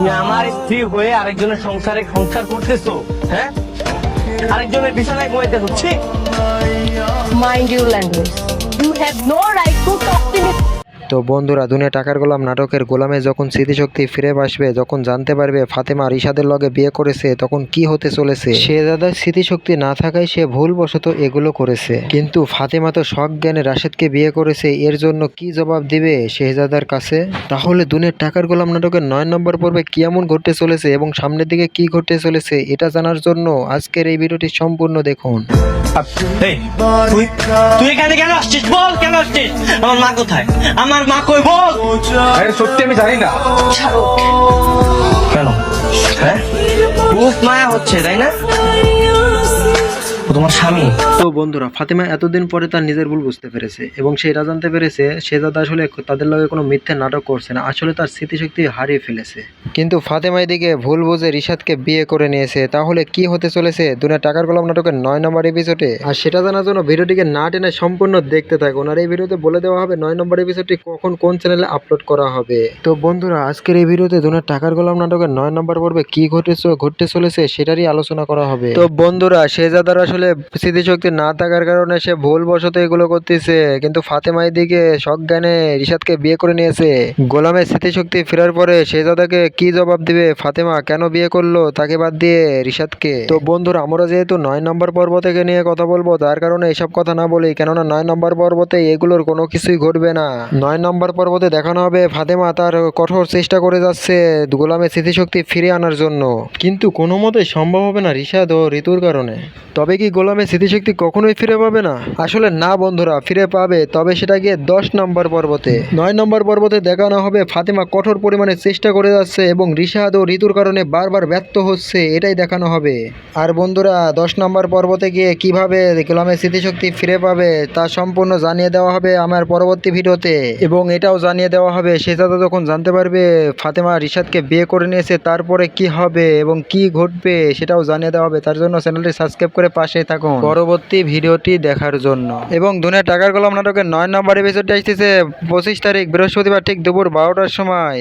তুমি আমার স্ত্রী হয়ে আরেকজনের সংসার করতেছো, হ্যাঁ? আরেকজনের বিছানায় ঘুমাইতে হচ্ছে। Mind your language. You have no right to talk to me. তো বন্ধুরা, দুনিয়া টাকার গোলাম নাটকের গোলামে যখন স্মৃতিশক্তি ফিরে আসবে, যখন জানতে পারবে ফাতেমা রিশাদের লগে বিয়ে করেছে, তখন কি হতে চলেছে। শেহজাদার স্মৃতিশক্তি না থাকায় সে ভুলবশত এগুলো করেছে, কিন্তু ফাতেমা তো শখ জ্ঞানে রাশেদকে বিয়ে করেছে। এর জন্য কি জবাব দিবে শেহজাদার কাছে? তাহলে দুনিয়ার টাকার গোলাম নাটকের 9 নম্বর পর্বে কি এমন ঘটতে চলেছে এবং সামনের দিকে কি ঘটতে চলেছে, এটা জানার জন্য আজকের এই ভিডিওটি সম্পূর্ণ দেখুন। এই, তুই এখানে কেন আসছিস? বল কেন আসছিস? আমার মা কোথায়? আমার মা কই বল? আরে সত্যি আমি জানি না। কেন? হ্যাঁ, খুব মায়া হচ্ছে তাই না? ও তোমার স্বামী। তো বন্ধুরা, ফাতেমা এতদিন পরে তার নিজের ভুল বুঝতে পেরেছে এবং সে এটা জানতে পেরেছে শেহজাদা আসলে তাদের লগে কোনো মিথ্যে নাটক করছে না, আসলে তার স্মৃতিশক্তি হারিয়ে ফেলেছে। কিন্তু ফাতেমা এদিকে ভুল বুঝে রিশাদকে বিয়ে করে নিয়েছে। তাহলে কি হতে চলেছে দুনিয়া টাকার গোলাম নাটকের 9 নম্বর এপিসোডে? আর সেটা জানার জন্য ভিডিওটিকে না টেনে সম্পূর্ণ দেখতে থাকুন। আর এই ভিডিওতে বলে দেওয়া হবে 9 নম্বর এপিসোডটি কখন কোন চ্যানেলে আপলোড করা হবে। তো বন্ধুরা, আজকের এই ভিডিওতে দুনিয়া টাকার গোলাম নাটকের 9 নম্বর পর্বে কি ঘটতে চলেছে সেটারই আলোচনা করা হবে। তো বন্ধুরা, শেহজাদার আসলে স্মৃতিশক্তি না থাকার কারণে সে ভুলবশত এগুলো করতেছে, কিন্তু ফাতেমা এদিকে সজ্ঞানে রিশাদকে বিয়ে করে নিয়েছে। গোলামের স্মৃতিশক্তি ফেরার পরে শেহজাদাকে কি জবাব দিবে? ফাতেমা কেন বিয়ে করলো তাকে বাদ দিয়ে রিশাদকে? তো বন্ধুরা, আমরা যেহেতু 9 নম্বর পর্ব থেকে নিয়ে কথা বলবো, তার কারণে এসব কথা না বলি, কেননা 9 নম্বর পর্বতে এগুলোর কোনো কিছুই ঘটবে না। 9 নম্বর পর্বতে দেখানো হবে ফাতেমা তার কঠোর চেষ্টা করে যাচ্ছে গোলামের স্মৃতিশক্তি ফিরিয়ে আনার জন্য, কিন্তু কোনো মতে সম্ভব হবে না রিশাদ ও ঋতুর কারণে। তবে কি গোলামের স্মৃতিশক্তি কখনোই ফিরে পাবে না? আসলে না বন্ধুরা, ফিরে পাবে, তবে সেটা গিয়ে 10 নম্বর পর্বতে। 9 নম্বর পর্বতে দেখানো হবে ফাতেমা কঠোর পরিমাণে চেষ্টা করে যাচ্ছে এবং রিশাদ ও ঋতুর কারণে বারবার ব্যর্থ হচ্ছে, এটাই দেখানো হবে। আর বন্ধুরা, 10 নম্বর পর্বতে গিয়ে কিভাবে গোলামের স্মৃতিশক্তি ফিরে পাবে তা সম্পূর্ণ জানিয়ে দেওয়া হবে আমার পরবর্তী ভিডিওতে। এবং এটাও জানিয়ে দেওয়া হবে শেহজাদা যখন জানতে পারবে ফাতেমা রিশাদকে বিয়ে করে নিয়েছে তারপরে কি হবে এবং কি ঘটবে সেটাও জানিয়ে দেওয়া হবে। তার জন্য চ্যানেলটি সাবস্ক্রাইব করে পাশেই থাকুন পরবর্তী ভিডিওটি দেখার জন্য। এবং দুনিয়া টাকার গোলাম নাটকের 9 নম্বর এপিসোডটি আসতেছে 25 তারিখ বৃহস্পতিবার ঠিক দুপুর 12টার সময়।